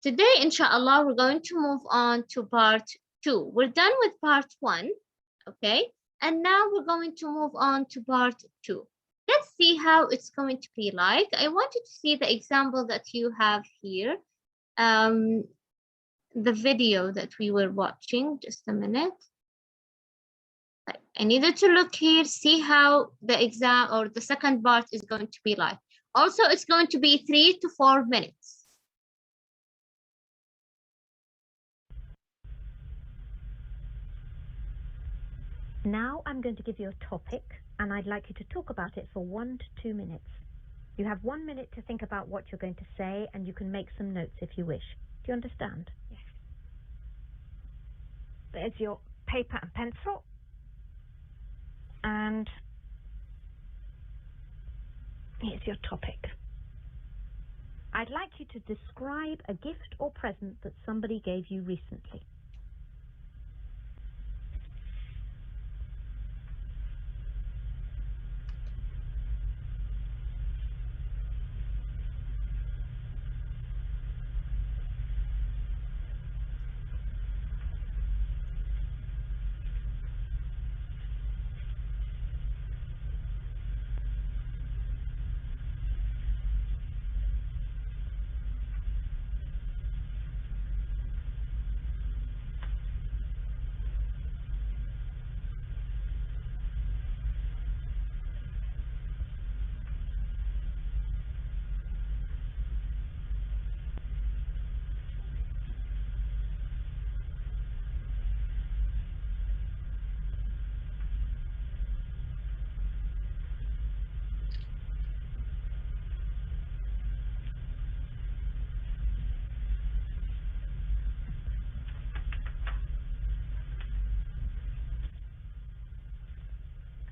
Today, inshallah, we're going to move on to part 2. We're done with part 1, okay? And now we're going to move on to part 2. Let's see how it's going to be like. I want you to see the example that you have here. The video that we were watching. Just a minute. I needed to look here, see how the exam or the second part is going to be like. Also, it's going to be 3 to 4 minutes. Now I'm going to give you a topic, and I'd like you to talk about it for 1 to 2 minutes. You have 1 minute to think about what you're going to say, and you can make some notes if you wish. Do you understand? Yes. There's your paper and pencil. And here's your topic. I'd like you to describe a gift or present that somebody gave you recently.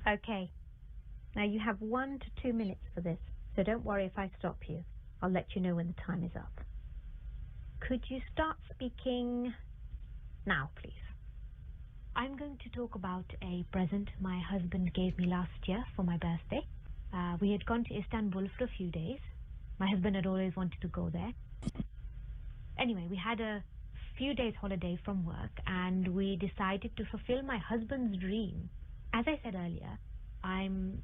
Okay. Now you have 1 to 2 minutes for this, so don't worry if I stop you. I'll let you know when the time is up. Could you start speaking now, please? I'm going to talk about a present my husband gave me last year for my birthday. We had gone to Istanbul for a few days. My husband had always wanted to go there. Anyway, we had a few days holiday from work, and we decided to fulfill my husband's dream. As I said earlier, I'm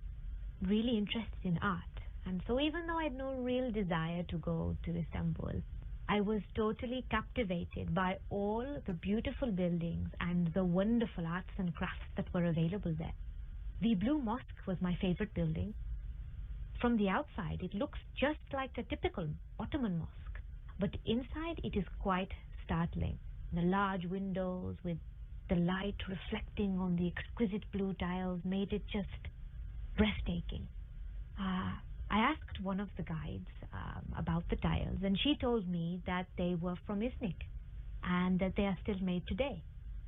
really interested in art, and so even though I had no real desire to go to Istanbul, I was totally captivated by all the beautiful buildings and the wonderful arts and crafts that were available there. The Blue Mosque was my favorite building. From the outside, it looks just like a typical Ottoman mosque, but inside it is quite startling. The large windows with the light reflecting on the exquisite blue tiles made it just breathtaking. I asked one of the guides about the tiles, and she told me that they were from Iznik and that they are still made today.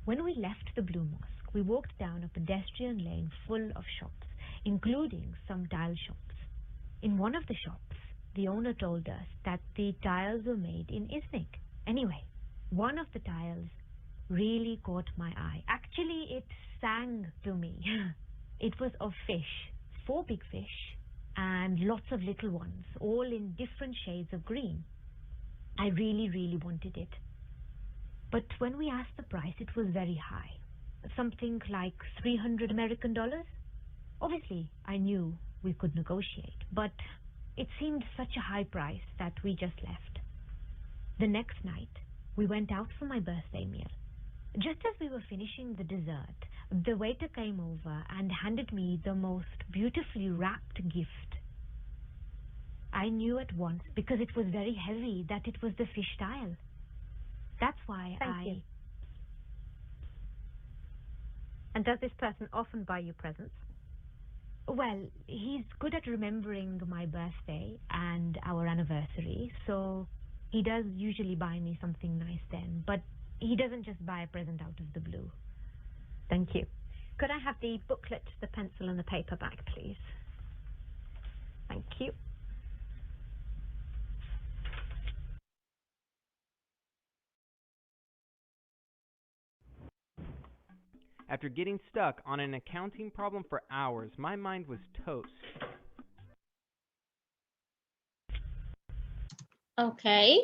When we left the Blue Mosque, we walked down a pedestrian lane full of shops, including some tile shops. In one of the shops, the owner told us that the tiles were made in Iznik. Anyway, one of the tiles really caught my eye. Actually, it sang to me. It was of fish, 4 big fish, and lots of little ones, all in different shades of green. I really wanted it. But when we asked the price, it was very high. Something like $300 American. Obviously, I knew we could negotiate, but it seemed such a high price that we just left. The next night, we went out for my birthday meal. Just as we were finishing the dessert, the waiter came over and handed me the most beautifully wrapped gift. I knew at once, because it was very heavy, that it was the fish tile. That's why Thank you. And does this person often buy you presents? Well, he's good at remembering my birthday and our anniversary, so he does usually buy me something nice then, but he doesn't just buy a present out of the blue. Thank you. Could I have the booklet, the pencil and the paper back, please? Thank you. After getting stuck on an accounting problem for hours, my mind was toast. Okay.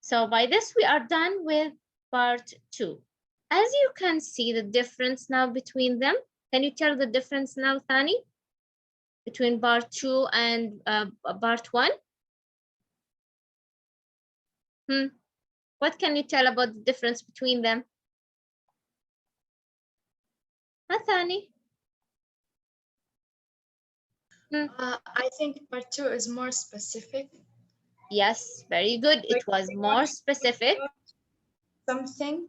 So by this, we are done with part 2. As you can see the difference now between them. Can you tell the difference now, Thani? Between part 2 and part 1? What can you tell about the difference between them? Thani? I think part 2 is more specific. Yes, very good. It was more specific. Something,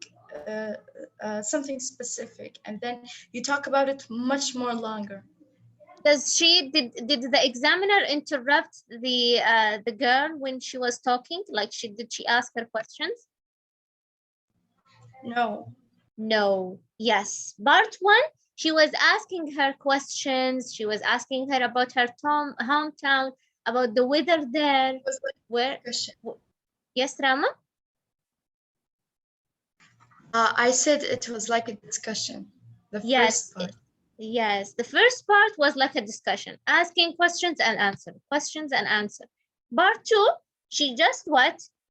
something specific, and then you talk about it much more longer. Did the examiner interrupt the girl when she was talking? Like did she ask her questions? No. No. Yes. Part 1, she was asking her questions. She was asking her about her hometown, about the weather there. Where? Yes, Rama? I said it was like a discussion. The first part. Yes, the first part was like a discussion, asking questions and answer, questions and answer. Part 2, she just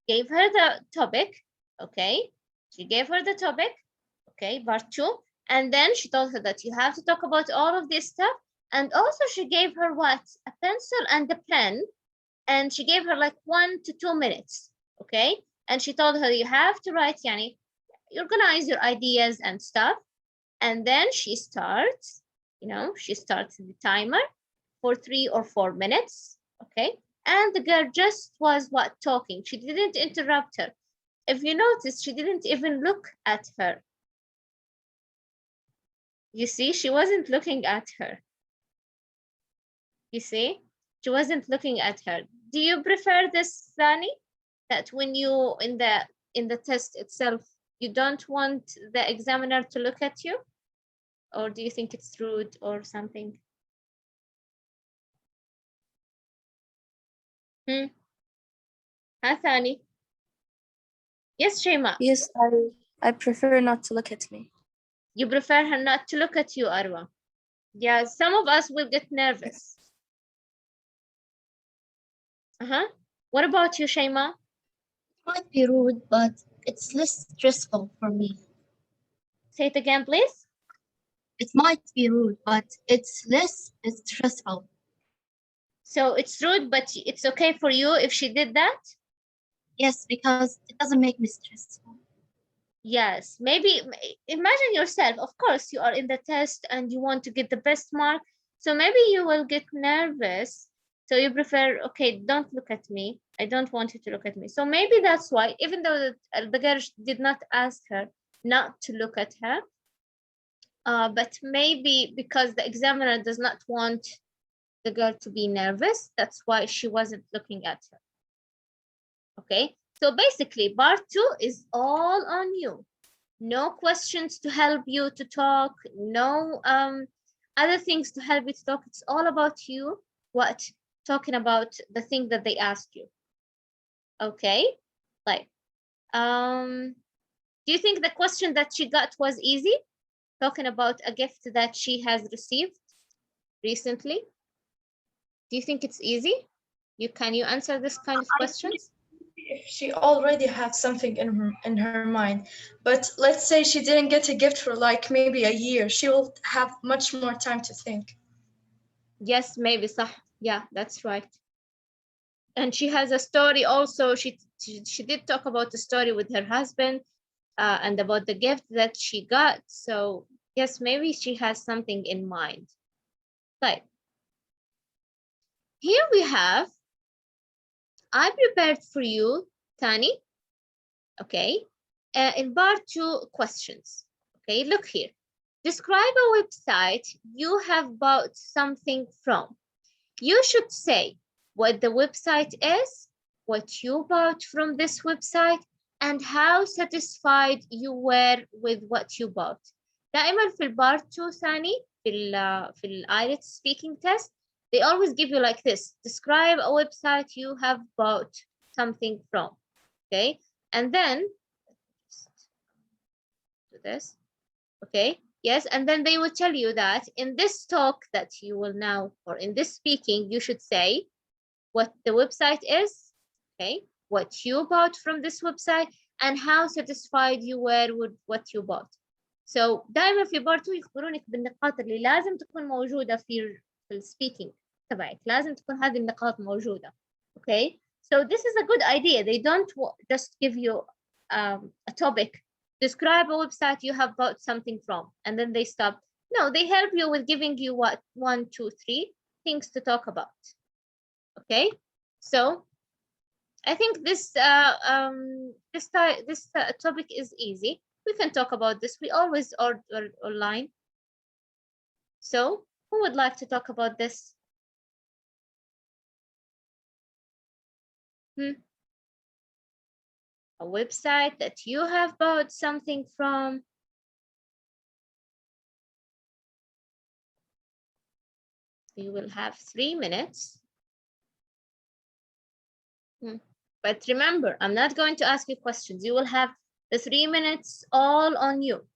gave her the topic, okay? She gave her the topic, okay, part 2, and then she told her that you have to talk about all of this stuff, and also she gave her a pencil and a pen, and she gave her like 1 to 2 minutes, okay? And she told her you have to write, yani, organize your ideas and stuff. And then she starts, she starts the timer for 3 or 4 minutes, okay? And the girl just was talking. She didn't interrupt her. If you notice, she didn't even look at her. You see, she wasn't looking at her. You see, she wasn't looking at her. Do you prefer this, Sani? That when you in the test itself, you don't want the examiner to look at you? Or do you think it's rude or something? Thani? Yes, Shema. Yes, I prefer not to look at me. You prefer her not to look at you, Arwa? Yeah, some of us will get nervous. What about you, Shema? It might be rude, but it's less stressful for me. Say it again, please. It might be rude, but it's less stressful. So it's rude, but it's okay for you if she did that? Yes, because it doesn't make me stressful. Yes, maybe imagine yourself. Of course, you are in the test and you want to get the best mark. So maybe you will get nervous. So you prefer, okay, don't look at me. I don't want you to look at me. So maybe that's why, even though the girl did not ask her not to look at her, but maybe because the examiner does not want the girl to be nervous, that's why she wasn't looking at her. Okay, so basically part 2 is all on you. No questions to help you to talk, no other things to help you to talk. It's all about you, talking about the thing that they asked you. Okay, like, do you think the question that she got was easy? Talking about a gift that she has received recently. Do you think it's easy? Can you answer this kind of questions? If she already had something in her mind, but let's say she didn't get a gift for like maybe a year, she will have much more time to think. Yes, maybe. Yeah, that's right. And she has a story also. She did talk about the story with her husband and about the gift that she got. So yes, maybe she has something in mind. Right. Here we have, I prepared for you, Tani, okay, in part 2 questions. Okay, look here. Describe a website you have bought something from. You should say what the website is, what you bought from this website, and how satisfied you were with what you bought. دائما في البارت 2 ثاني في ال IELTS speaking test, they always give you like this. Describe a website you have bought something from. Okay, and then do this. Okay, yes, and then they will tell you that in this talk that you will now, or in this speaking, you should say what the website is, okay, what you bought from this website and how satisfied you were with what you bought. So دائما في بارت 2 يخبرونك بالنقاط اللي لازم تكون موجودة في السبيكينج تبعك، لازم تكون هذه النقاط موجودة. Okay, so this is a good idea. They don't just give you a topic, describe a website you have bought something from, and then they stop. No, they help you with giving you what 1, 2, 3 things to talk about. Okay, so I think this topic is easy. We can talk about this. We always order online. So who would like to talk about this? A website that you have bought something from. You will have 3 minutes. But remember, I'm not going to ask you questions. You will have the 3 minutes all on you.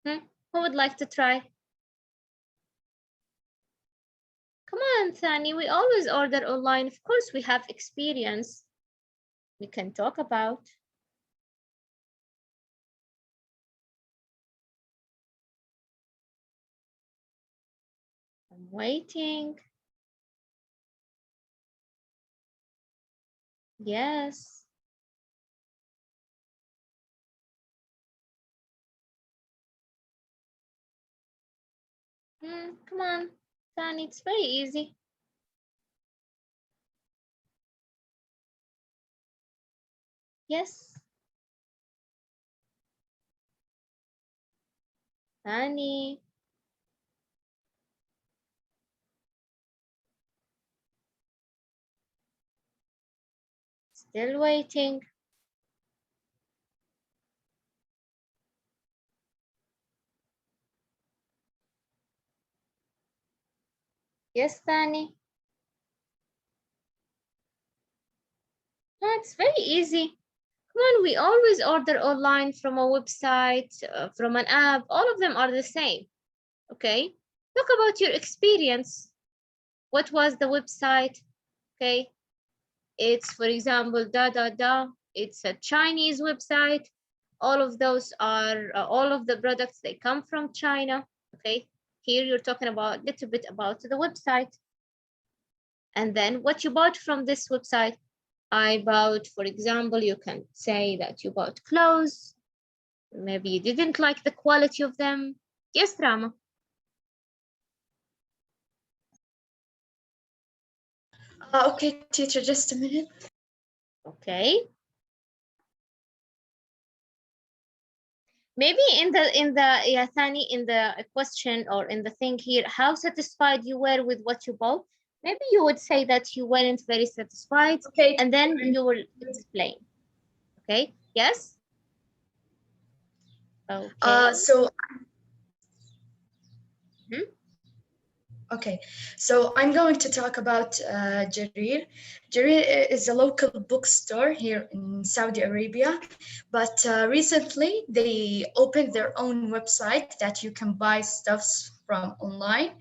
Who would like to try? Come on, Thani, we always order online. Of course, we have experience we can talk about. I'm waiting. Yes. Come on, Thani, it's very easy. Yes. Thani. Still waiting. Yes, Thani. No, it's very easy. Come on, we always order online from a website, from an app. All of them are the same. Okay. Talk about your experience. What was the website? Okay. It's, for example, It's a Chinese website. All of those are, all of the products, they come from China. Okay. Here you're talking about a little bit about the website. And then what you bought from this website. I bought, for example, you can say that you bought clothes. Maybe you didn't like the quality of them. Yes, Rama. Okay, teacher, just a minute. Okay. Maybe in the Thani, in the question or in the thing here, how satisfied you were with what you bought. Maybe you would say that you weren't very satisfied, Okay. and then you will explain. Okay. Yes. Okay. Okay, so I'm going to talk about Jarir. Jarir is a local bookstore here in Saudi Arabia, but recently they opened their own website that you can buy stuffs from online.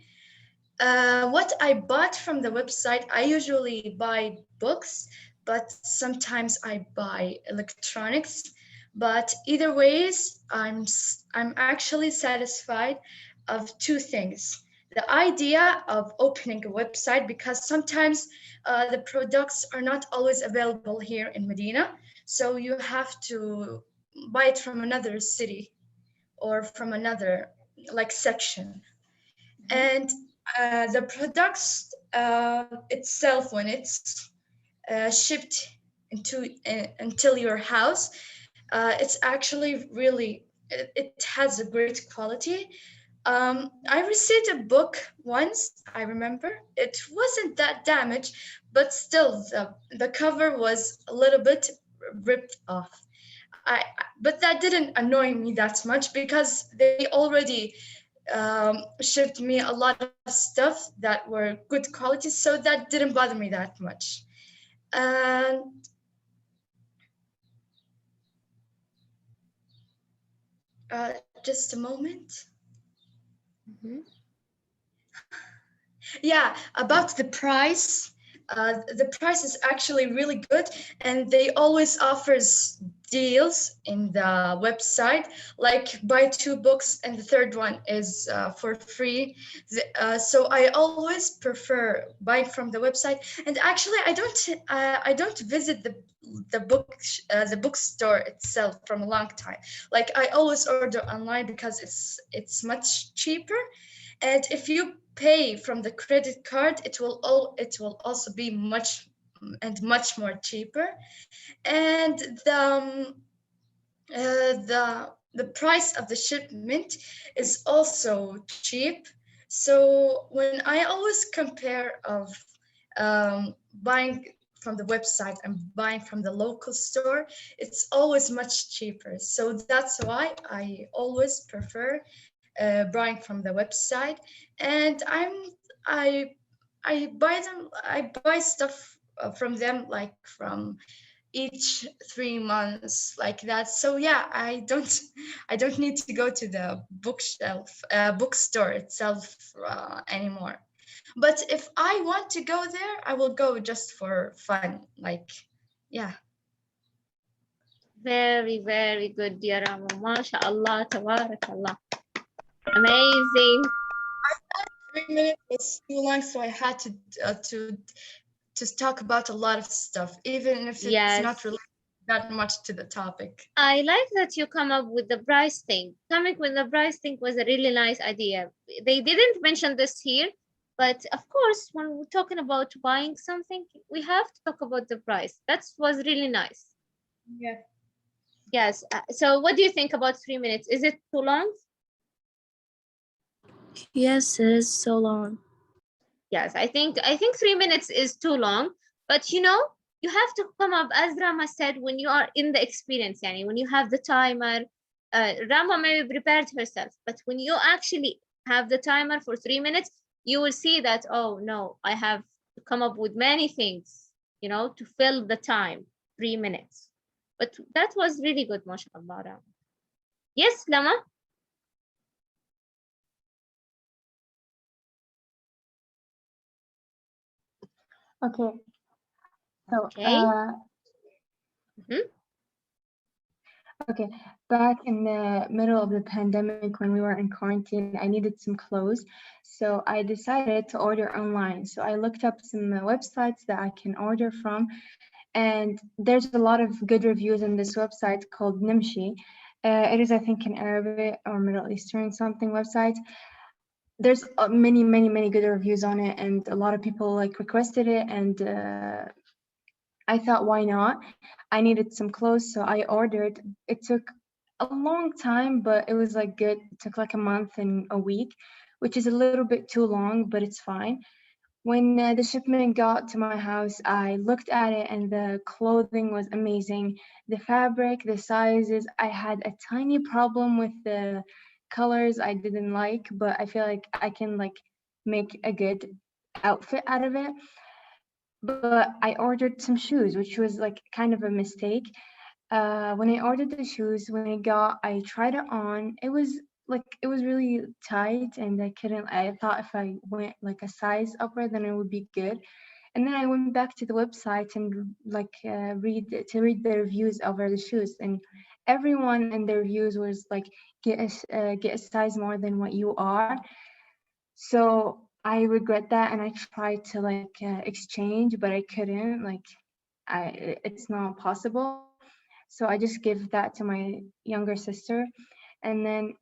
What I bought from the website, I usually buy books, but sometimes I buy electronics. But either ways, I'm actually satisfied of two things. The idea of opening a website, because sometimes the products are not always available here in Medina. So you have to buy it from another city or from another like section. And the products itself, when it's shipped until your house, it's actually really, it has a great quality. I received a book once, I remember. It wasn't that damaged, but still the cover was a little bit ripped off. But that didn't annoy me that much because they already shipped me a lot of stuff that were good quality, so that didn't bother me that much. And just a moment. Yeah, about the price. the price is actually really good, and they always offers deals in the website, like buy two books and the third one is for free. So I always prefer buying from the website. And actually, I don't visit the bookstore itself from a long time. Like I always order online because it's much cheaper, and if you pay from the credit card, it will also be much more cheaper. And the price of the shipment is also cheap. So when I always compare of buying from the website and buying from the local store, it's always much cheaper. So that's why I always prefer buying from the website. And I buy stuff from them, like from each 3 months, like that. So yeah, I don't need to go to the bookstore itself anymore. But if I want to go there, I will go just for fun. Like, yeah. Very, very good, dear Rama. MashaAllah, tabarakallah. Amazing. 3 minutes was too long, so I had to talk about a lot of stuff, even if it's not Yes. related that much to the topic. I like that you come up with the price thing. Coming with the price thing was a really nice idea. They didn't mention this here, but of course, when we're talking about buying something, we have to talk about the price. That was really nice. Yeah. Yes. So, what do you think about 3 minutes? Is it too long? Yes, it is so long. Yes, I think 3 minutes is too long. But you have to come up, as Rama said, when you are in the experience. Yani, when you have the timer. Rama maybe prepared herself, but when you actually have the timer for 3 minutes, you will see that, oh no, I have to come up with many things, to fill the time. 3 minutes. But that was really good, mashallah. Rama. Yes, Lama. Okay, so Okay. Mhm. okay, back in the middle of the pandemic when we were in quarantine, I needed some clothes, so I decided to order online. So I looked up some websites that I can order from, and there's a lot of good reviews on this website called Nimshi. It is, I think, an Arabic or Middle Eastern something website. There's many good reviews on it, and a lot of people like requested it, and I thought, why not? I needed some clothes, so I ordered. It took a long time, but it was like good. It took like a month and a week, which is a little bit too long, but it's fine. When the shipment got to my house, I looked at it and the clothing was amazing. The fabric, the sizes, I had a tiny problem with the colors I didn't like, but I feel like I can like make a good outfit out of it. But I ordered some shoes, which was like kind of a mistake. When I ordered the shoes, when I tried it on, it was really tight, and I thought if I went like a size upper, then it would be good. And then I went back to the website and read the reviews over the shoes, and everyone in the reviews was like, get a size more than what you are. So I regret that, and I tried to exchange, but I couldn't. It's not possible. So I just gave that to my younger sister, and then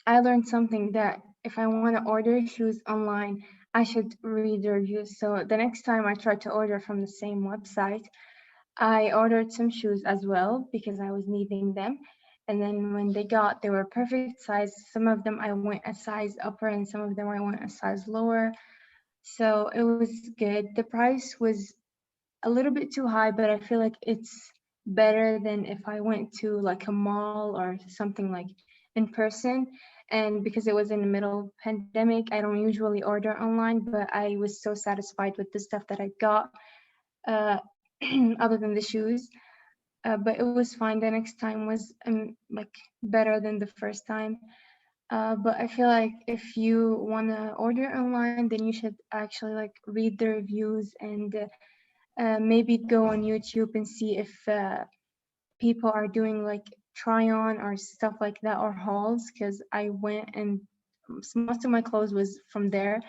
I learned something that if I want to order shoes online, I should read the reviews. So the next time I tried to order from the same website, I ordered some shoes as well because I was needing them. And then when they were perfect size. Some of them I went a size upper, and some of them I went a size lower. So it was good. The price was a little bit too high, but I feel like it's better than if I went to like a mall or something like in person. And because it was in the middle of pandemic, I don't usually order online, but I was so satisfied with the stuff that I got, uh, other than the shoes. But it was fine. The next time was like better than the first time. But I feel like if you want to order online, then you should actually like read the reviews and maybe go on YouTube and see if people are doing like try on or stuff like that or hauls, because I went and most of my clothes was from there.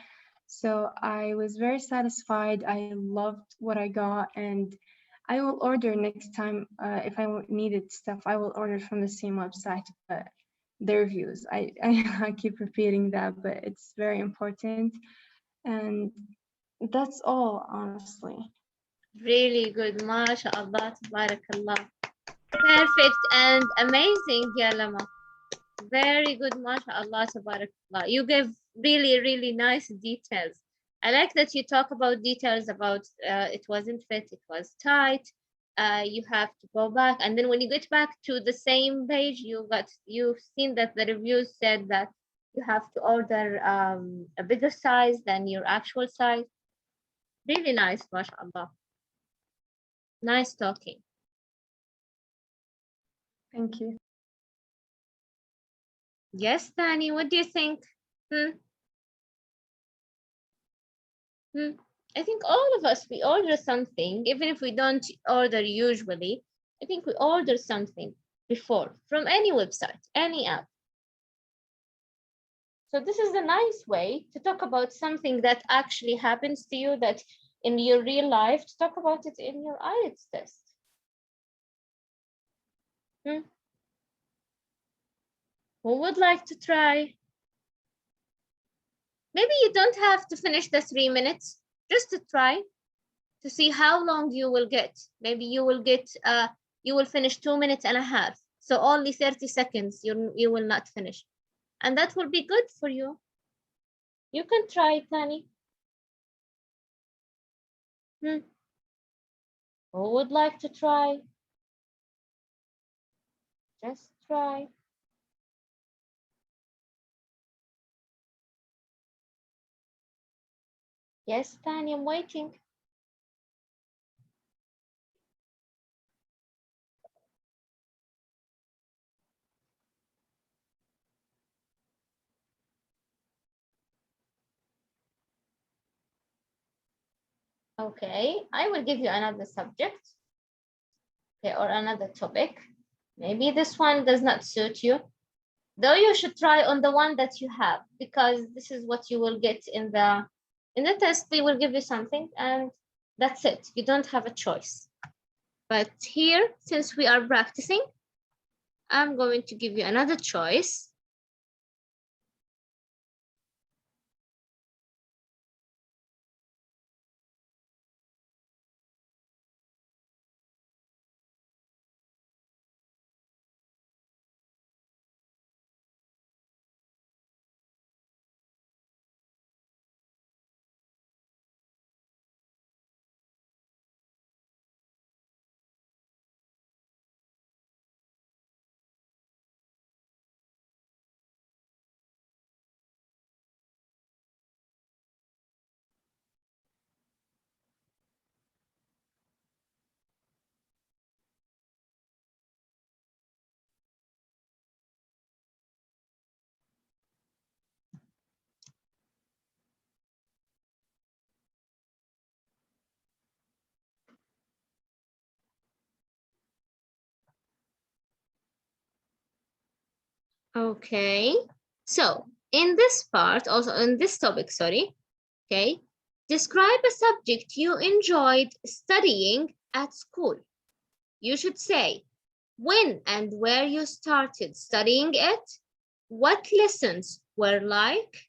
So I was very satisfied. I loved what I got, and I will order next time if I needed stuff. I will order from the same website, but the reviews. I keep repeating that, but it's very important, and that's all, honestly. Really good. MashaAllah, tabarakallah. Perfect and amazing, ya Lama. Very good, mashallah, tabarakallah. You gave really, really nice details. I like that you talk about details about it wasn't fit, it was tight. You have to go back, and then when you get back to the same page, you've seen that the reviews said that you have to order a bigger size than your actual size. Really nice, mashallah. Nice talking. Thank you. Yes, Tani, what do you think? Hmm? Hmm. I think all of us, we order something, even if we don't order usually. I think we order something before from any website, any app. So this is a nice way to talk about something that actually happens to you, that in your real life, to talk about it in your IELTS test. Hmm? Who would like to try? Maybe you don't have to finish the 3 minutes, just to try to see how long you will get. Maybe you will finish 2 minutes and a half. So only 30 seconds you will not finish. And that will be good for you. You can try, Tani. Who would like to try? Just try. Yes, Tani, I'm waiting. Okay, I will give you another subject, okay, or another topic. Maybe this one does not suit you, though you should try on the one that you have, because this is what you will get in the test. They will give you something and that's it. You don't have a choice. But here, since we are practicing, I'm going to give you another choice. Okay, so in this part, also in this topic, sorry, okay, describe a subject you enjoyed studying at school. You should say when and where you started studying it, what lessons were like,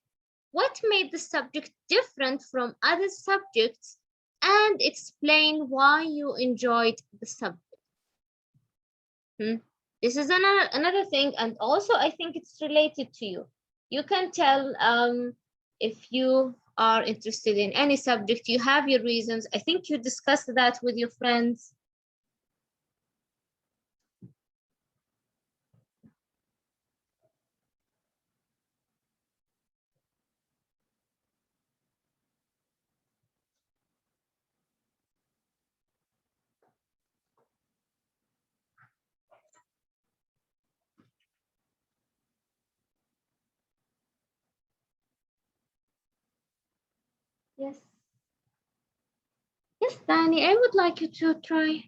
what made the subject different from other subjects, and explain why you enjoyed the subject. This is another thing, and also I think it's related to you. You can tell if you are interested in any subject, you have your reasons. I think you discussed that with your friends. Yes. Yes, Danny, I would like you to try.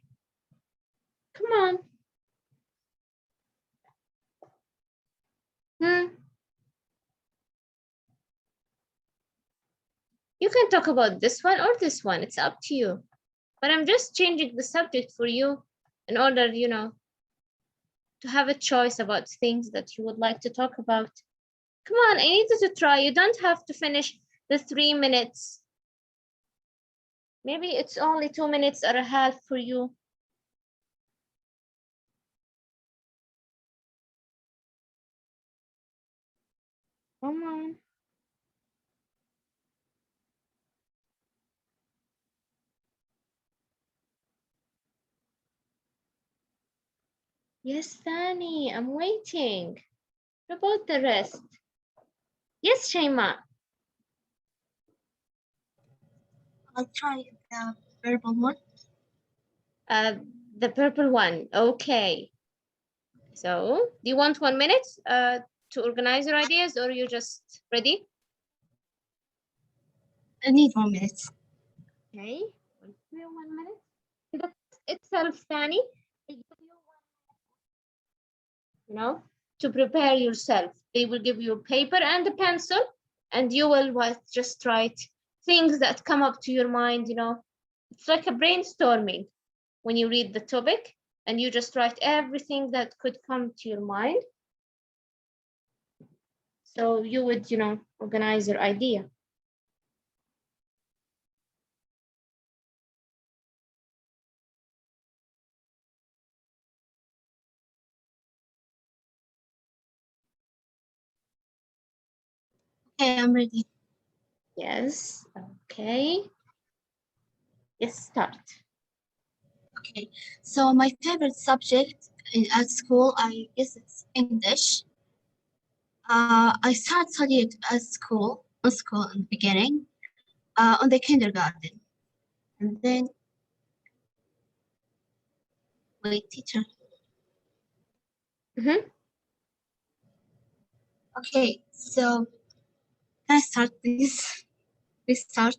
Come on. You can talk about this one or this one. It's up to you. But I'm just changing the subject for you in order, you know, to have a choice about things that you would like to talk about. Come on, I need you to try. You don't have to finish the 3 minutes. Maybe it's only 2 minutes or a half for you. Come on. Yes, Danny, I'm waiting. What about the rest? Yes, Shaima. I'll try the purple one. The purple one. Okay. So, do you want 1 minute to organize your ideas, or you're just ready? I need 1 minute. Okay. 1 minute. The test itself, Danny, they give you 1 minute, you know, to prepare yourself. They will give you a paper and a pencil, and you will just write things that come up to your mind, you know. It's like a brainstorming when you read the topic, and you just write everything that could come to your mind. So you would, you know, organize your idea. Okay, I'm ready. Yes, okay. Yes, start. Okay, so my favorite subject at school, I guess it's English. I started studying at school in the beginning, on the kindergarten, and then wait, teacher. Okay, so can I start, please? Please start.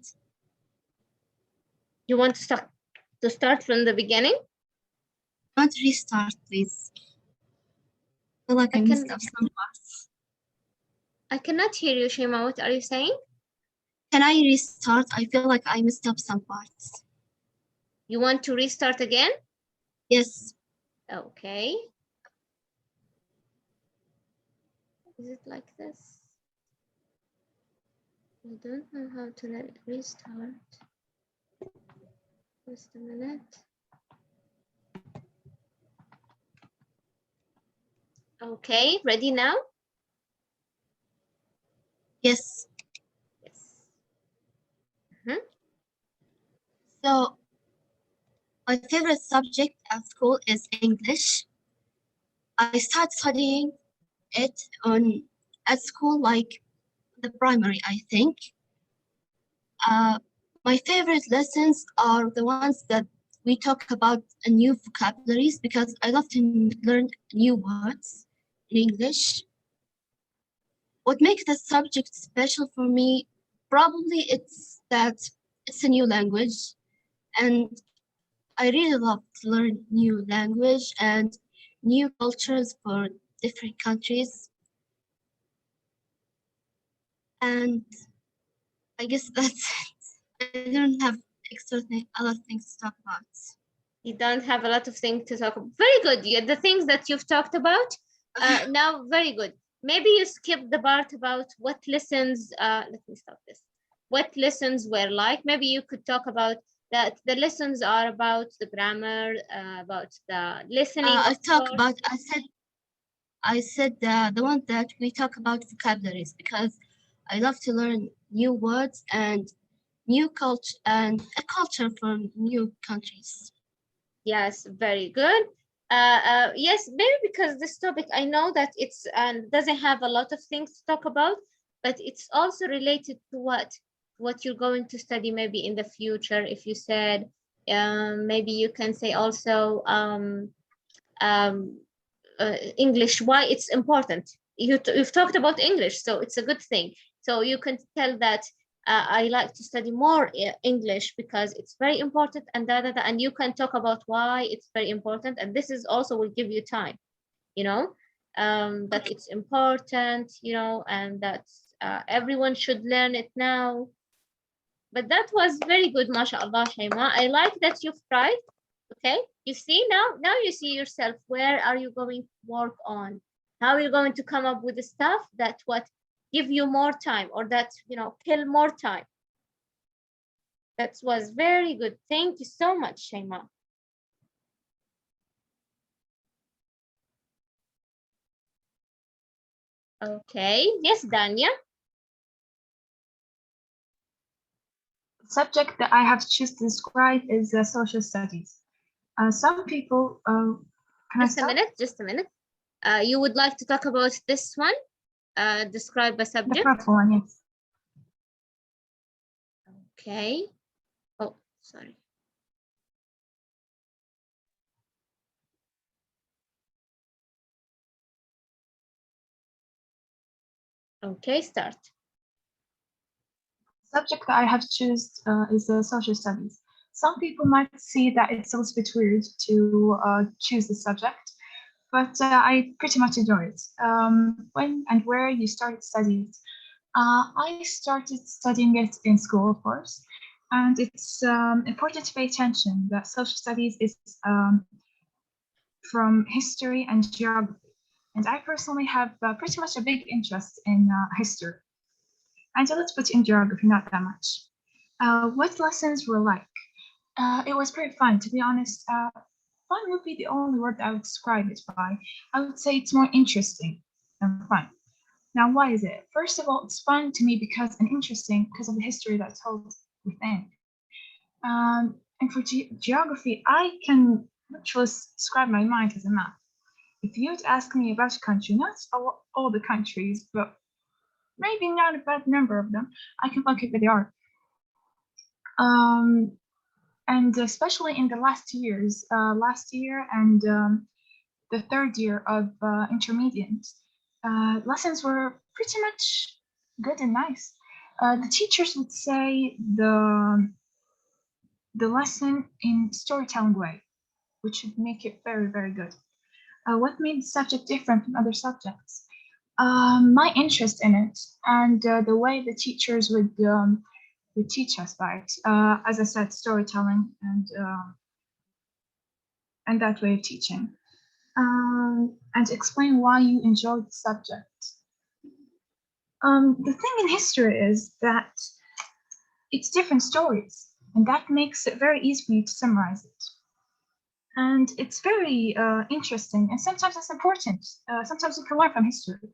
You want to start from the beginning? I want to restart, please. I feel like I missed up some parts. I cannot hear you, Shima. What are you saying? Can I restart? I feel like I missed up some parts. You want to restart again? Yes. Okay. Is it like this? I don't know how to let it restart. Just a minute. Okay, ready now? Yes. Yes. So my favorite subject at school is English. I started studying it at school, like the primary, I think. My favorite lessons are the ones that we talk about new vocabularies, because I love to learn new words in English. What makes the subject special for me, probably it's that it's a new language, and I really love to learn new language and new cultures for different countries. And I guess that's it. I don't have a lot of things to talk about. You don't have a lot of things to talk about. Very good. Yeah, the things that you've talked about, now very good. Maybe you skipped the part about what lessons, let me stop this. What lessons were like. Maybe you could talk about that the lessons are about the grammar, about the listening. I said the one that we talk about vocabularies, because I love to learn new words and new culture and a culture from new countries. Yes, very good. Yes, maybe because this topic, I know that it's doesn't have a lot of things to talk about, but it's also related to what you're going to study maybe in the future. If you said, maybe you can say also English, why it's important. You've talked about English, so it's a good thing. So you can tell that I like to study more English because it's very important, and and you can talk about why it's very important, and this is also will give you time, you know, that it's important, you know, and that everyone should learn it now. But that was very good, mashallah, Shaima. I like that you've tried. Okay, you see now you see yourself. Where are you going to work on? How are you going to come up with the stuff that what give you more time, or that, you know, kill more time? That was very good. Thank you so much, Shaima. Okay, yes, Danya. The subject that I have chosen to describe is social studies. Some people, can I Just a start? minute, just a minute. You would like to talk about this one? Describe a The subject. purple one, yes. Okay. Oh, sorry. Okay, start. The subject that I have chosen is social studies. Some people might see that it's a little bit weird to choose the subject, but I pretty much enjoy it. When and where you started studying it? I started studying it in school, of course, and it's important to pay attention that social studies is from history and geography. And I personally have pretty much a big interest in history and a little bit in geography, not that much. What lessons were like? It was pretty fun, to be honest. Fun would be the only word I would describe it by. I would say it's more interesting than fun. Now, why is it? First of all, it's fun to me because and interesting because of the history that's told within. And for geography, I can literally describe my mind as a map. If you'd ask me about a country, not all the countries, but maybe not a bad number of them, I can locate where they are. And especially in the last years, last year and the third year of intermediate, lessons were pretty much good and nice. The teachers would say the lesson in storytelling way, which would make it very, very good. What made the subject different from other subjects? My interest in it and the way the teachers would teach us by it. As I said, storytelling and that way of teaching. And explain why you enjoyed the subject. The thing in history is that it's different stories, and that makes it very easy for you to summarize it. And it's very interesting, and sometimes it's important. Sometimes you can learn from history.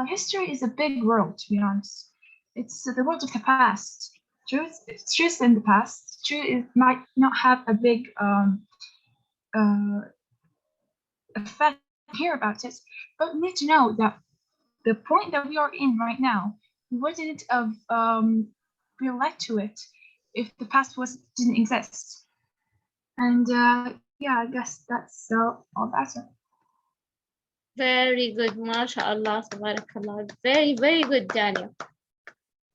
History is a big world, to be honest. It's the world of the past. Truth in the past. Truth might not have a big effect here about it, but we need to know that the point that we are in right now, we wouldn't have been led to it if the past didn't exist. And yeah, I guess that's all about it. Very good, mashallah, tabarakallah. Very, very good, Daniel.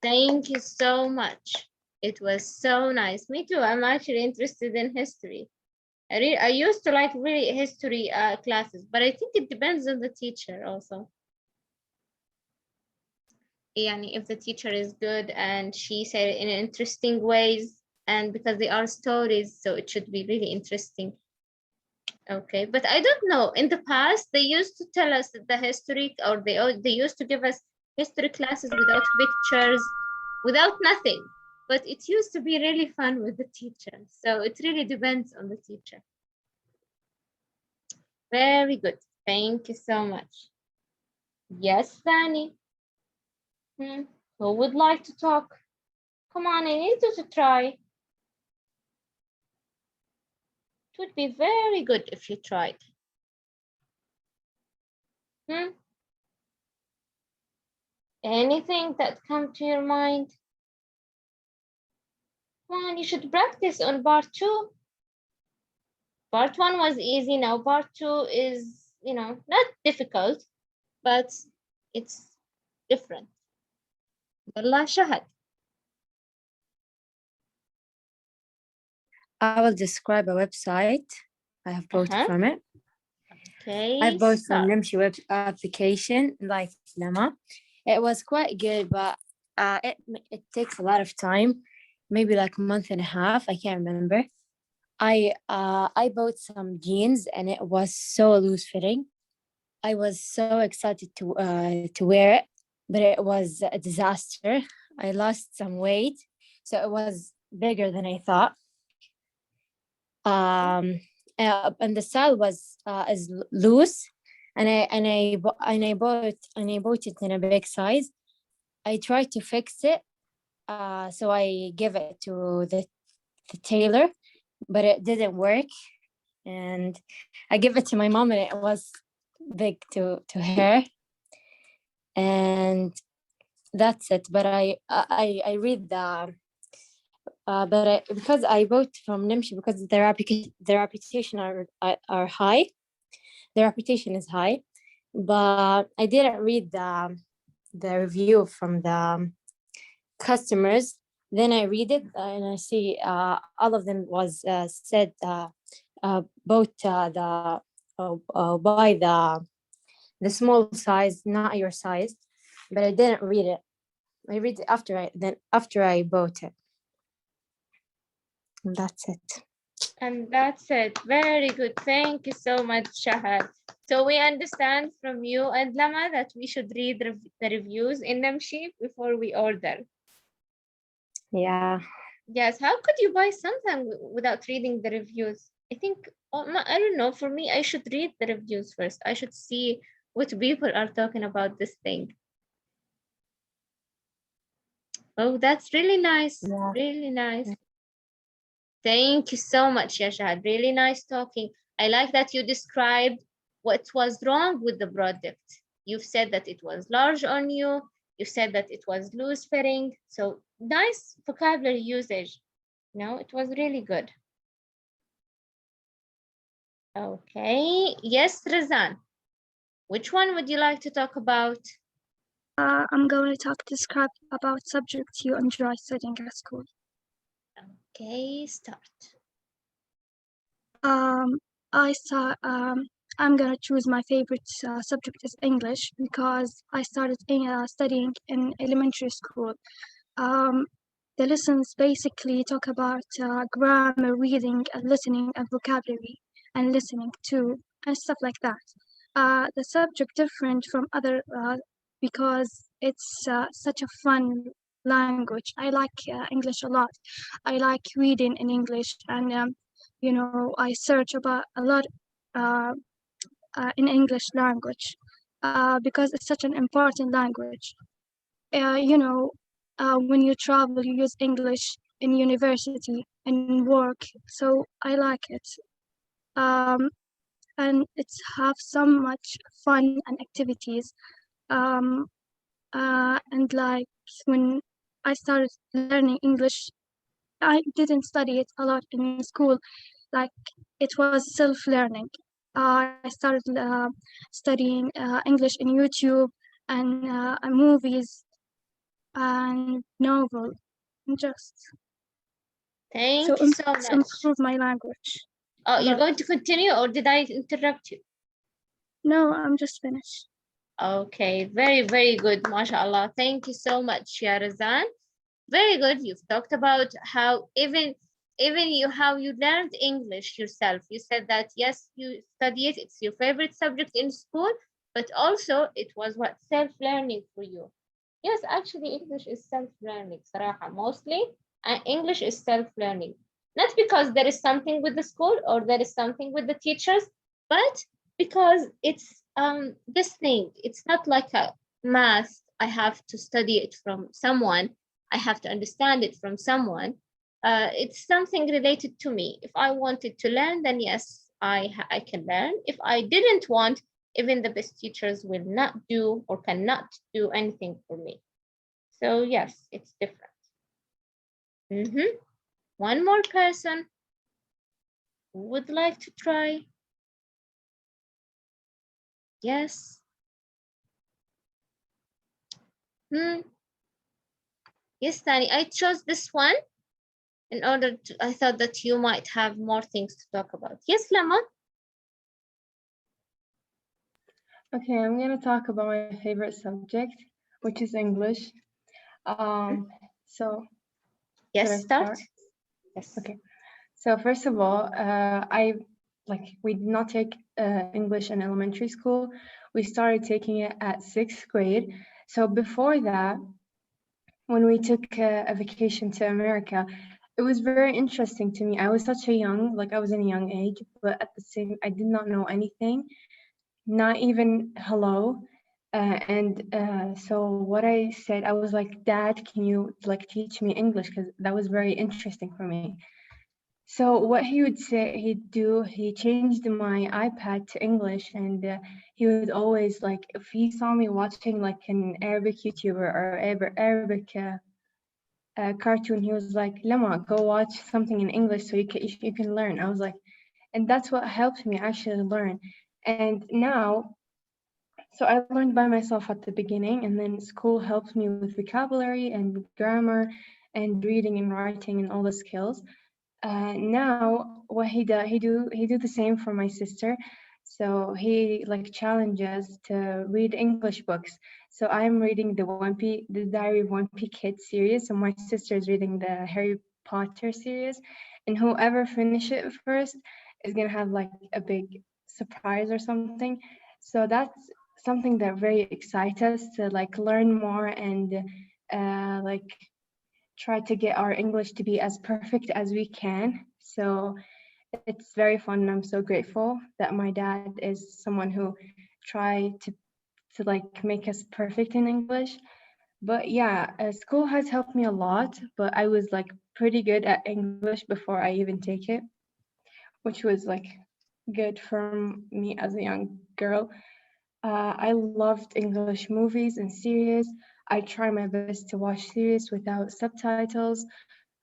Thank you so much. It was so nice. Me too. I'm actually interested in history. I used to like really history classes, but I think it depends on the teacher also. Yani if the teacher is good and she said it in interesting ways, and because they are stories, so it should be really interesting. Okay, but I don't know. In the past, they used to tell us the history, or they used to give us history classes without pictures, without nothing. But it used to be really fun with the teacher. So it really depends on the teacher. Very good. Thank you so much. Yes, Fanny. Who would like to talk? Come on, I need you to try. It would be very good if you tried. Anything that come to your mind? Come on, you should practice on part 2. Part 1 was easy. Now part 2 is, not difficult, but it's different. Allah shahad. I will describe a website I have bought from it. Okay. I bought from start. Nimshi web application like Lama. It was quite good, but it takes a lot of time, maybe like a month and a half. I can't remember. I bought some jeans and it was so loose fitting. I was so excited to wear it, but it was a disaster. I lost some weight, so it was bigger than I thought. And the style was is loose, and I bought it in a big size. I tried to fix it, so I gave it to the tailor, but it didn't work, and I gave it to my mom, and it was big to her, and that's it. But I read the because I bought from Nimshi because their reputation are high. Their reputation is high, but I didn't read the review from the customers. Then I read it and I see all of them was said bought buy the small size, not your size. But I didn't read it. I read it after I bought it. And that's it. And that's it. Very good. Thank you so much, Shahad. So we understand from you and Lama that we should read the reviews in Namshi before we order. Yeah. Yes. How could you buy something without reading the reviews? I think, I don't know. For me, I should read the reviews first. I should see what people are talking about this thing. Oh, that's really nice. Yeah. Really nice. Thank you so much, Yashad. Really nice talking. I like that you described what was wrong with the product. You've said that it was large on you. You said that it was loose fitting. So nice vocabulary usage. No, it was really good. Okay. Yes, Razan. Which one would you like to talk about? I'm going to describe about subjects you enjoy studying at school. Okay, start. I'm gonna choose my favorite subject is English because I started studying in elementary school. The lessons basically talk about grammar, reading, and listening, and vocabulary, and listening too, and stuff like that. The subject different from other because it's such a fun language. I like English a lot. I like reading in English, and I search about a lot in English language because it's such an important language. When you travel, you use English in university and work, so I like it. And it's have so much fun and activities. And like when I started learning English, I didn't study it a lot in school. Like it was self-learning. I started studying English in YouTube and movies and novel. Just Thank you so much. Improve my language. Oh, you're going to continue, or did I interrupt you? No, I'm just finished. Okay, very, very good, mashallah. Thank you so much, Yarazan. Very good. You've talked about how even how you learned English yourself. You said that yes, you study it, it's your favorite subject in school, but also it was what self-learning for you. Yes, actually English is self-learning, صراحة, mostly, and English is self-learning. Not because there is something with the school or there is something with the teachers, but because it's this thing. It's not like a math. I have to study it from someone. I have to understand it from someone. It's something related to me. If I wanted to learn, then yes, I can learn. If I didn't want, even the best teachers will not do or cannot do anything for me. So yes, it's different. One more person who would like to try? Yes. Yes, Tani, I chose this one in order to, I thought that you might have more things to talk about. Yes, Lama? Okay, I'm going to talk about my favorite subject, which is English. So should I Yes, start. start? Yes. Okay. So first of all, we did not take English in elementary school. We started taking it at 6th grade. So before that, when we took a vacation to America, it was very interesting to me. I was such a young, like I was in a young age, but at the same, I did not know anything, not even hello. So what I said, I was like, Dad, can you like teach me English? Because that was very interesting for me. So what he would say, he changed my iPad to English, and he would always like, if he saw me watching like an Arabic YouTuber or Arabic cartoon, he was like, Lama, go watch something in English so you can learn. I was like, and that's what helped me actually learn. And now, so I learned by myself at the beginning, and then school helped me with vocabulary and grammar and reading and writing and all the skills. Now what he do the same for my sister. So he like challenges to read English books. So I'm reading the Diary of Wimpy Kid series, and my sister is reading the Harry Potter series, and whoever finish it first is gonna have like a big surprise or something. So that's something that very excites us to like learn more and like try to get our English to be as perfect as we can. So it's very fun, and I'm so grateful that my dad is someone who try to like make us perfect in English. But yeah, school has helped me a lot, but I was like pretty good at English before I even take it, which was like good for me as a young girl. I loved English movies and series. I try my best to watch series without subtitles.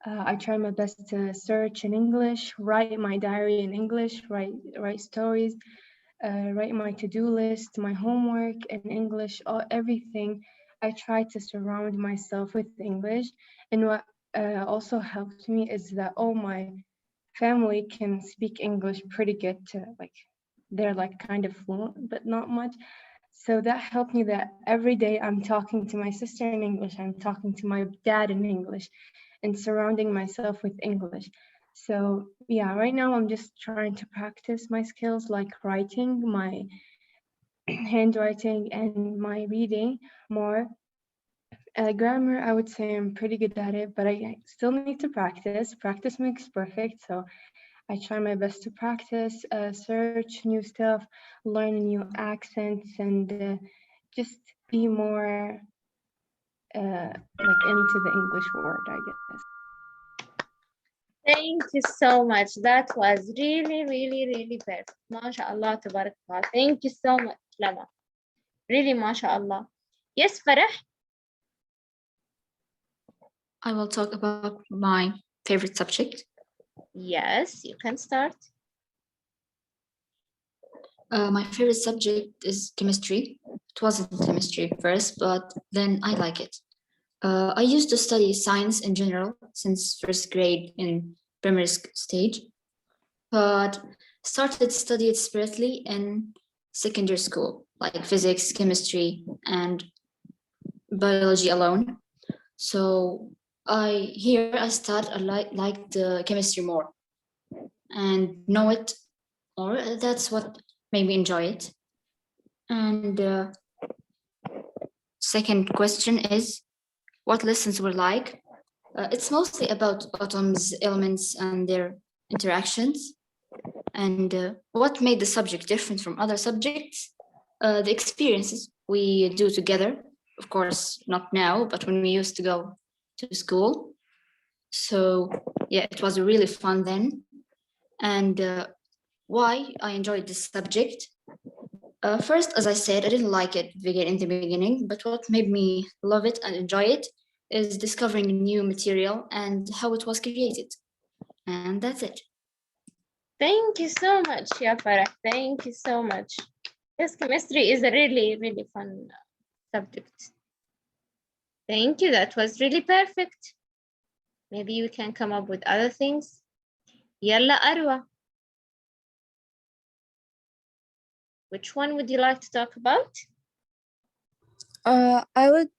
I try my best to search in English, write my diary in English, write stories, write my to-do list, my homework in English, everything. I try to surround myself with English. And what also helped me is that all my family can speak English pretty good to like, they're like kind of fluent, but not much. So that helped me that every day I'm talking to my sister in English, I'm talking to my dad in English, and surrounding myself with English. So yeah, right now I'm just trying to practice my skills like writing, my handwriting, and my reading more. Grammar, I would say I'm pretty good at it, but I still need to practice. Practice makes perfect. So I try my best to practice, search new stuff, learn new accents, and just be more like into the English word, I guess. Thank you so much. That was really, really, really perfect. MashaAllah, tabarakallah. Thank you so much, Lama. Really, MashaAllah. Yes, Farah? I will talk about my favorite subject. Yes, you can start. My favorite subject is chemistry. It wasn't chemistry first, but then I like it. I used to study science in general since first grade in primary stage, but started to study it separately in secondary school, like physics, chemistry, and biology alone. So I start like the chemistry more and know it more. That's what made me enjoy it. And second question is, what lessons were like? It's mostly about atoms, elements, and their interactions. And what made the subject different from other subjects? The experiences we do together. Of course, not now, but when we used to go to school. So yeah, it was really fun then. And why I enjoyed this subject? First, as I said, I didn't like it in the beginning, but what made me love it and enjoy it is discovering new material and how it was created. And that's it. Thank you so much, Ya Farah. Thank you so much. Yes, chemistry is a really, really fun subject. Thank you. That was really perfect. Maybe we can come up with other things. يلا أروى. Which one would you like to talk about? I would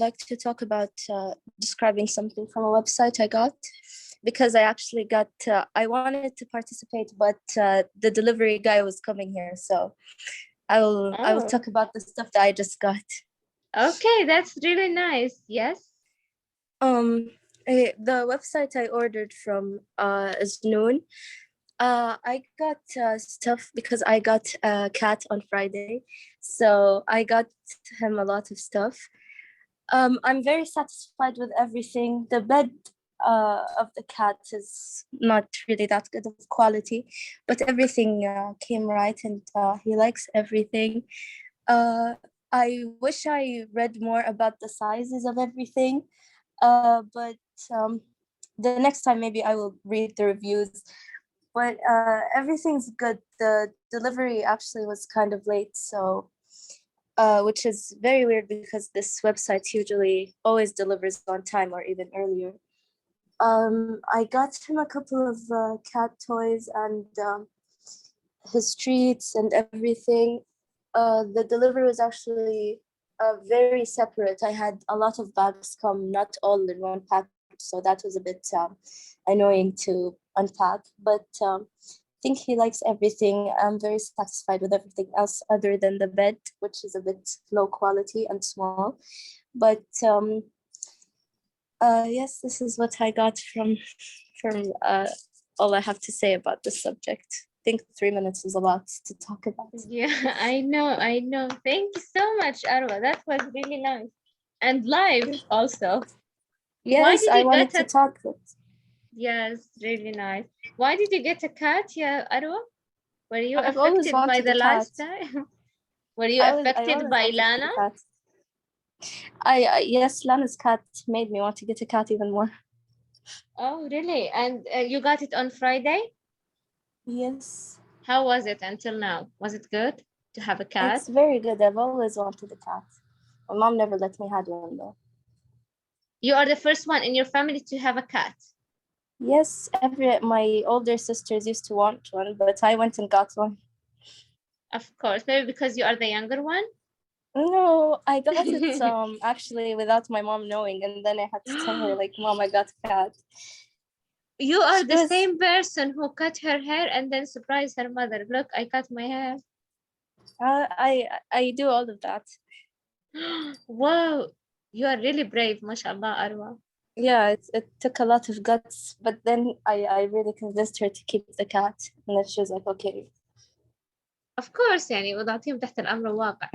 like to talk about describing something from a website I got, because I actually got, I wanted to participate, but the delivery guy was coming here, so I will talk about the stuff that I just got. Okay, that's really nice. Yes. The website I ordered from is Noon. I got stuff because I got a cat on Friday, so I got him a lot of stuff. I'm very satisfied with everything. The bed of the cat is not really that good of quality, but everything came right, and he likes everything. I wish I read more about the sizes of everything, but the next time maybe I will read the reviews. But everything's good. The delivery actually was kind of late, so which is very weird because this website usually always delivers on time or even earlier. I got him a couple of cat toys and his treats and everything. The delivery was actually very separate. I had a lot of bags come not all in one package, so that was a bit annoying to unpack, but I think he likes everything. I'm very satisfied with everything else other than the bed, which is a bit low quality and small. But yes, this is what I got from all I have to say about this subject. I think 3 minutes is a lot to talk about. Yeah, I know. Thank you so much, Arwa. That was really nice. And live also. Yes, I wanted to talk with. Yes, really nice. Why did you get a cat, yeah, Arwa? Were you I've always affected by wanted the a cat. lifestyle? Were you I affected always by wanted Lana? a cat. Yes, Lana's cat made me want to get a cat even more. Oh, really? And you got it on Friday? Yes. How was it until now? Was it good to have a cat? It's very good. I've always wanted a cat. My mom never let me have one though. You are the first one in your family to have a cat? Yes, my older sisters used to want one, but I went and got one. Of course, maybe because you are the younger one? No, I got it actually without my mom knowing, and then I had to tell her like, "Mom, I got a cat." You are the same person who cut her hair and then surprised her mother. Look, I cut my hair. I do all of that. Wow, you are really brave, mashallah, Arwa. Yeah, it took a lot of guts, but then I really convinced her to keep the cat, and then she was like, okay. Of course, يعني وضعتيهم تحت الأمر الواقع.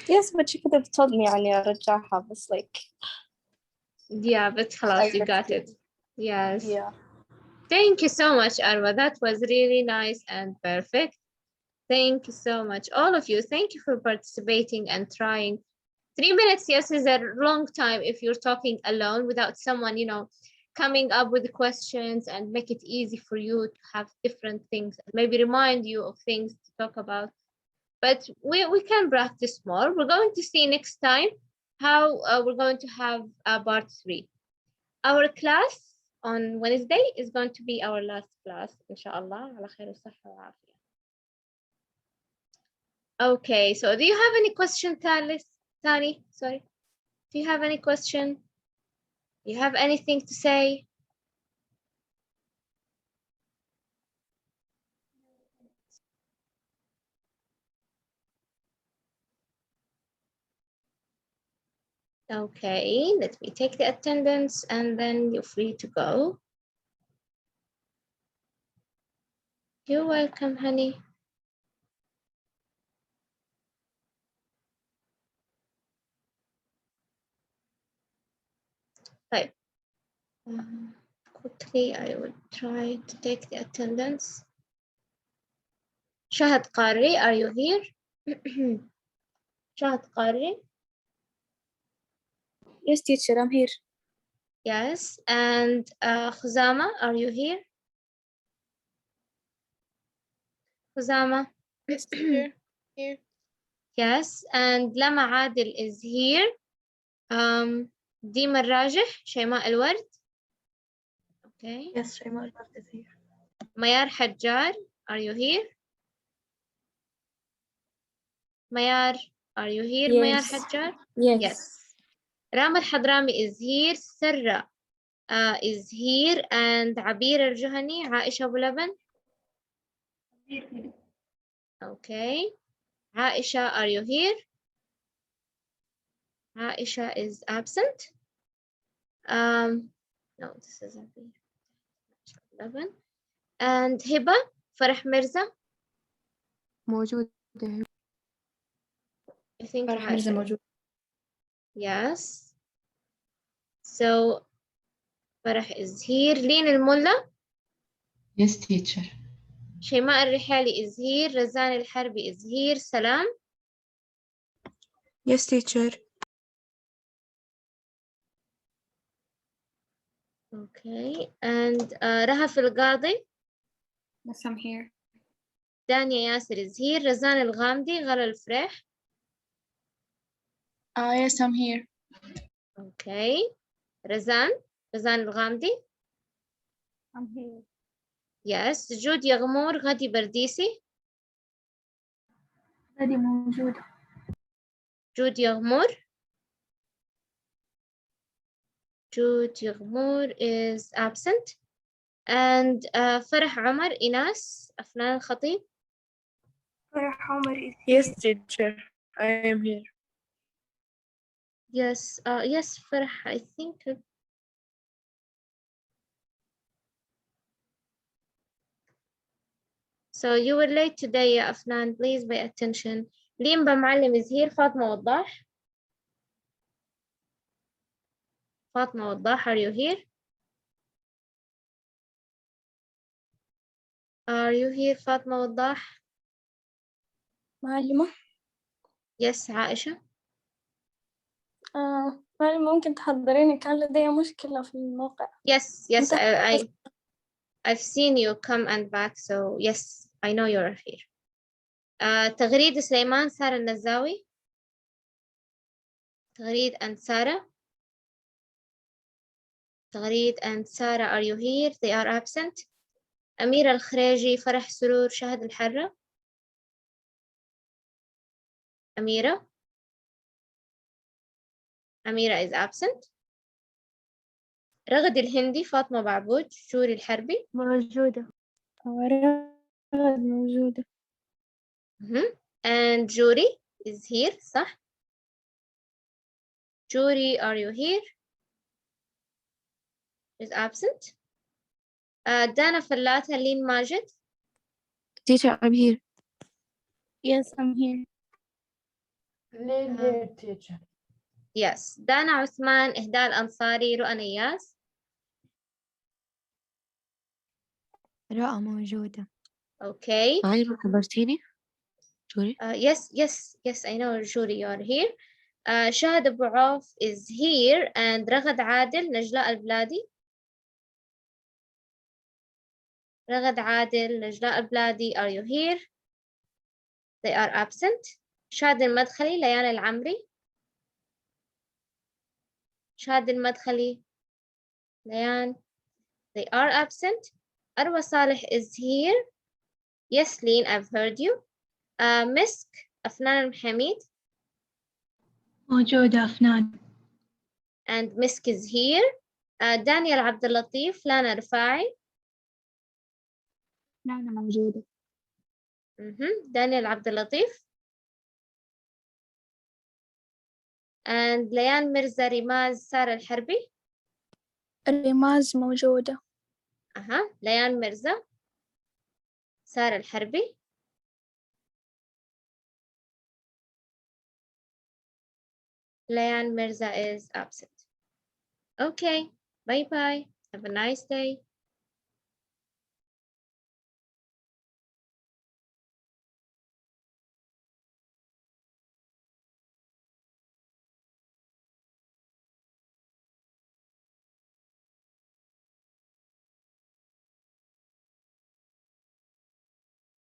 Yes, but she could have told me يعني أرجعها, but like. Yeah, but خلاص, you got it. Yes. Yeah. Thank you so much, Arwa. That was really nice and perfect. Thank you so much, all of you. Thank you for participating and trying. 3 minutes, yes, is a long time if you're talking alone without someone, coming up with questions and make it easy for you to have different things, maybe remind you of things to talk about. But we can practice more. We're going to see next time how we're going to have part 3. Our class on Wednesday is going to be our last class, inshallah. على خير وصحة وعافية. Okay, so do you have any question, Tani? Sorry. Do you have any question? Do you have anything to say? Okay, let me take the attendance and then you're free to go. You're welcome, honey. Right. Quickly, I will try to take the attendance. Shahad Qari, are you here? Shahad Qari? Yes, teacher, I'm here. Yes, and Khuzama, are you here? Khuzama? Yes, teacher, here. Yes, and Lama Adil is here. Dima Rajih, Shayma Al-Ward. Okay. Yes, Shaimal is here. Mayar Hajjar, are you here? Mayar, are you here? Mayar Yes. Hajjar? Yes. Yes. Ram Al-Hadrami is here. Sarah is here. And Abir Al-Juhani, Aisha Abu Laban. Okay. Aisha, are you here? Aisha is absent. No, this is Abir. 11. And Hiba, Farah Mirza. موجودة. I think فرح مرزا Aisha. موجود. Yes. So Farah is here. Lin Al-Mulla. Yes, teacher. Shema Al-Rihali is here. Razan Al-Harbi is here. Salam. Yes, teacher. Okay. And Rahaf Al-Qadi. Yes, I'm here. Dania Yasser is here. Razan Al-Ghamdi. Ghala Al-Freh. Yes, I'm here. Okay. Razan Al-Ghamdi. I'm here. Yes. Jude Yaghmour. Ghadi Bardisi. غادي موجودة. Jude Yaghmour. Jude Yaghmour is absent. And Farah Omar, Inas, Afnan Khatib. Farah Omar is Yes, teacher. I am here. Yes, yes, Farah, I think. So you were late today, ya Afnan. Please pay attention. Limba Maalim is here. Fatma Waddah. Fatma Waddah, are you here? Are you here, Fatma Waddah? معلمة. Yes, Aisha. معلمة ممكن تحضريني، كان لدي مشكلة في الموقع. Yes, I've seen you come and back, so yes, I know you're here. تغريد سليمان, Sarah Nazawi. Tagreed and Sarah. Tagreed and Sarah, are you here? They are absent. Amira Al-Khreji, Farah Surur, Shahad Al-Harra. Amira is absent. رغد الهندي, فاطمة بعبود, شوري الحربي. موجودة. رغد موجودة. And Juri is here, صح? Juri, are you here? Is absent. Dana Fallata, Lin Majid. Teacher, I'm here. Yes, I'm here. Lin here, teacher. Yes. Dana Usman, Ihda Al-Ansari, Ru'an Iyas. رؤى موجودة. Okay. معلمة خبرتيني؟ جوري؟ Yes, I know, Juri, you are here. Shahad Abu Auf is here, and Ragad Adil, Najla Al-Bladi. Ragad Adil, Najla Al-Bladi, are you here? They are absent. Shahad Al-Madkhali, Layan Al-Amri. Shahad Al-Madkhali, Layan, they are absent. Arwa Saleh is here. Yes, Leen, I've heard you. Misk, Afnan Al-Hamid. موجودة أفنان. And Misk is here. Daniel Abdul Latif, Lana Rafai. لانا موجودة. Daniel Abdul Latif. And Layan Mirza, Rimaz, Sara Al-Harbi. ريماز موجودة. Layan Mirza, Sara Al-Harbi. Layan Mirza is absent. Okay, bye-bye. Have a nice day.